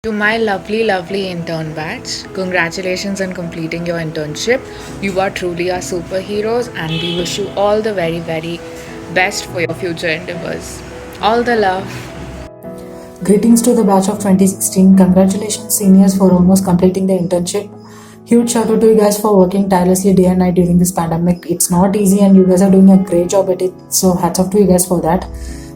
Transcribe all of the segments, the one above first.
To my lovely, lovely intern batch, congratulations on completing your internship. You are truly our superheroes, and we wish you all the very, very best for your future endeavors. All the love. Greetings to the batch of 2016. Congratulations, seniors, for almost completing the internship. Huge shout out to you guys for working tirelessly day and night during this pandemic. It's not easy, and you guys are doing a great job at it. So, hats off to you guys for that.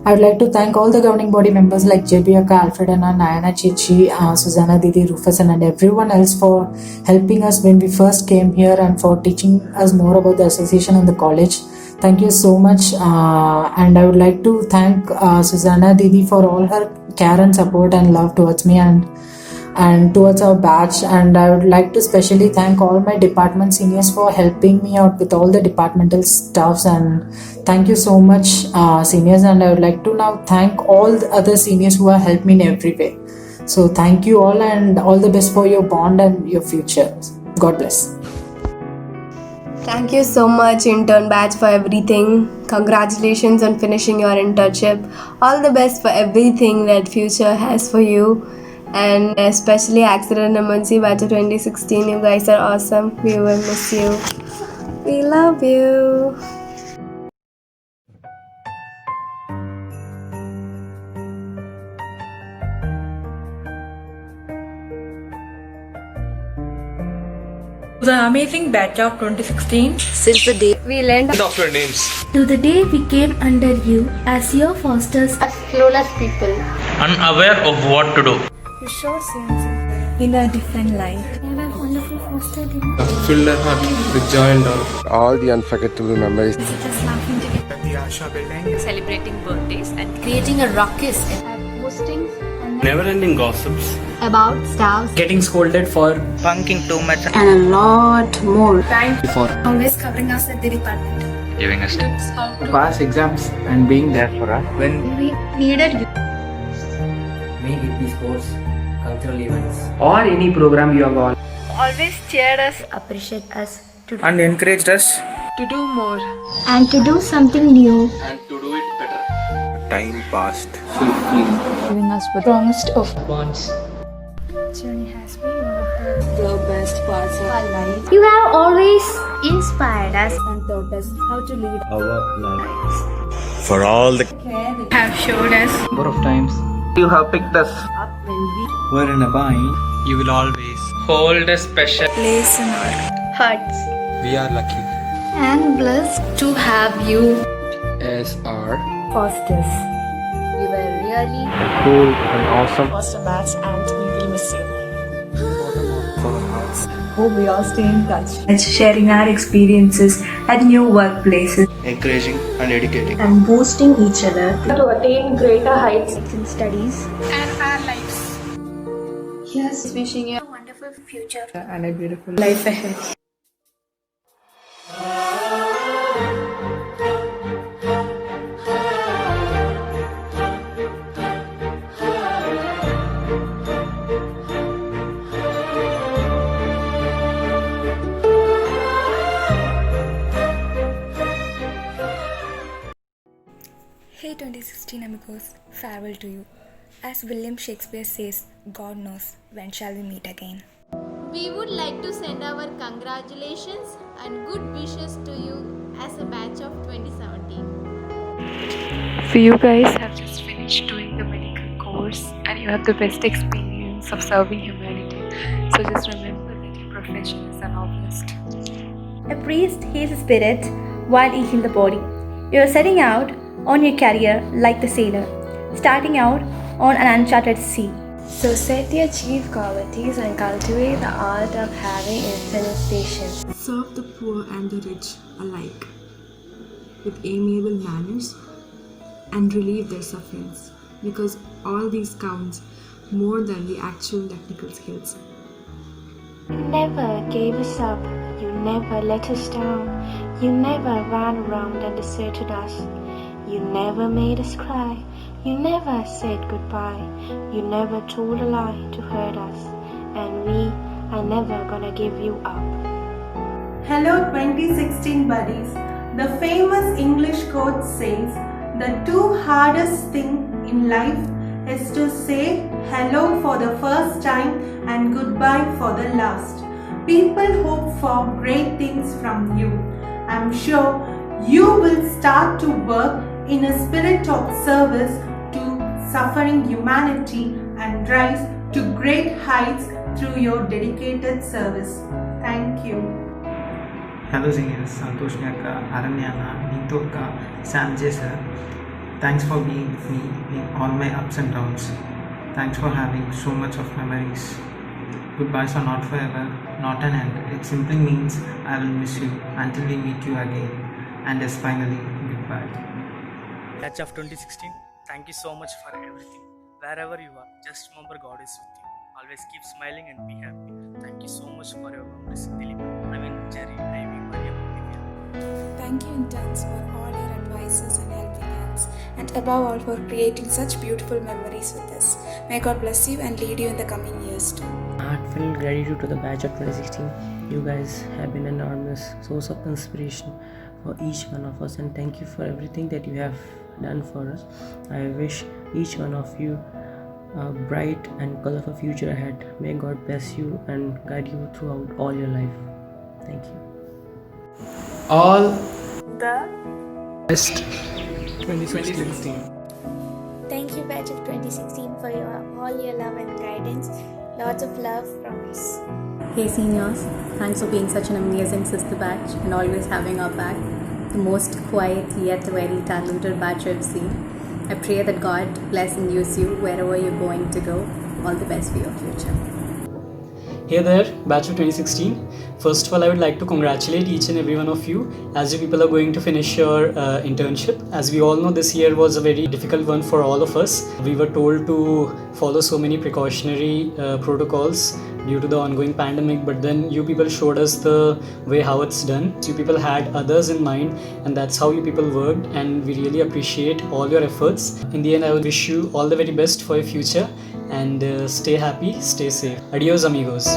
I would like to thank all the governing body members like JB Akka, Alfred Anna, Nayana Chichi, Susanna Didi, Rufus, and everyone else for helping us when we first came here and for teaching us more about the association and the college. Thank you so much. And I would like to thank Susanna Didi for all her care and support and love towards me and towards our batch. And I would like to specially thank all my department seniors for helping me out with all the departmental staffs. And thank you so much, seniors. And I would like to now thank all the other seniors who have helped me in every way. So thank you all, and all the best for your bond and your future. God bless. Thank you so much, intern batch, for everything. Congratulations on finishing your internship. All the best for everything that future has for you. And especially Accident and Emergency batch of 2016. You guys are awesome. We will miss you. We love you. The amazing batch of 2016. Since the day We learned of your names. To the day we came under you as your fosters, as flawless people. Unaware of what to do. you show sense in a different light. You have a wonderful foster dinner. Filled her heart with joy and love. All the unforgettable memories. Just laughing together. The Asha building. celebrating birthdays and Creating a ruckus. Postings Never-ending gossips. about staffs. Getting scolded for Bunking too much. And a lot more. Always covering us at the department. Giving us tips. pass exams and being there for us when We needed you. may it be sports, cultural events, or any program you have all Always cheered us, appreciate us, and encouraged us. to do more. and to do something new. And to do it better. Time passed. Giving us the strongest of Bonds. Journey has been one of The best parts of our life. You have always inspired us. And taught us how to lead. Our lives. For all the Have showed us Number of times you have picked us. Up when we Were in a bind. You will always hold a special place in our hearts. we are lucky. And blessed to have you. As our fosters. We were really cool and awesome. Foster batch, and we will miss you. Hope we all stay in touch and sharing our experiences at new workplaces encouraging and educating. and boosting each other to attain greater heights. In studies. And our lives. Yes, wishing you A wonderful future. and a beautiful life ahead. Hey 2016 amigos, farewell to you. As William Shakespeare says, God knows when shall we meet again. We would like to send our congratulations and good wishes to you as a batch of 2017. So you guys have just finished doing the medical course and you have the best experience of serving humanity. So just remember that your profession is a novelist. A priest heals the spirit while he heals the body. You are setting out on your career like the sailor, starting out on an uncharted sea. So set your chief qualities and cultivate the art of having infinite patience. Serve the poor and the rich alike with amiable manners and relieve their sufferings, because all these counts more than the actual technical skills. You never gave us up. You never let us down. You never ran around and deserted us. You never made us cry. You never said goodbye. You never told a lie to hurt us. And we are never gonna give you up. Hello 2016 buddies. The famous English quote says, the two hardest things in life is to say hello for the first time and goodbye for the last. People hope for great things from you. I'm sure you will start to work in a spirit of service to suffering humanity and rise to great heights through your dedicated service. Thank you. Hello seniors, Santosh Nyaka, Aranyana, Neetoka, Sanjay sir. Thanks for being with me in all my ups and downs. Thanks for having so much of memories. Goodbyes are not forever, not an end. It simply means I will miss you until we meet you again. And yes, finally, goodbye. Batch of 2016, thank you so much for everything. Wherever you are, just remember God is with you. Always keep smiling and be happy. Thank you so much for your memories, Dilip. Jerry, Ivy, Mariam, Divya. Thank you, interns, for all your advices and helping hands, and above all for creating such beautiful memories with us. May God bless you and lead you in the coming years too. Heartfelt gratitude to the batch of 2016. You guys have been an enormous source of inspiration for each one of us, and thank you for everything that you have done for us. I wish each one of you a bright and colorful future ahead. May God bless you and guide you throughout all your life. Thank you. All The best 2016. Thank you, batch of 2016, for all your love and guidance. Lots of love from us. Hey seniors, thanks for being such an amazing sister batch and always having our back. The most quiet yet very talented batch I've seen. I pray that God bless and use you wherever you're going to go. All the best for your future. Hey there, batch of 2016. First of all, I would like to congratulate each and every one of you as you people are going to finish your internship. As we all know, this year was a very difficult one for all of us. We were told to follow so many precautionary protocols due to the ongoing pandemic, but then you people showed us the way how it's done. You people had others in mind, and that's how you people worked, and we really appreciate all your efforts. In the end, I would wish you all the very best for your future, and stay happy, stay safe. Adios amigos.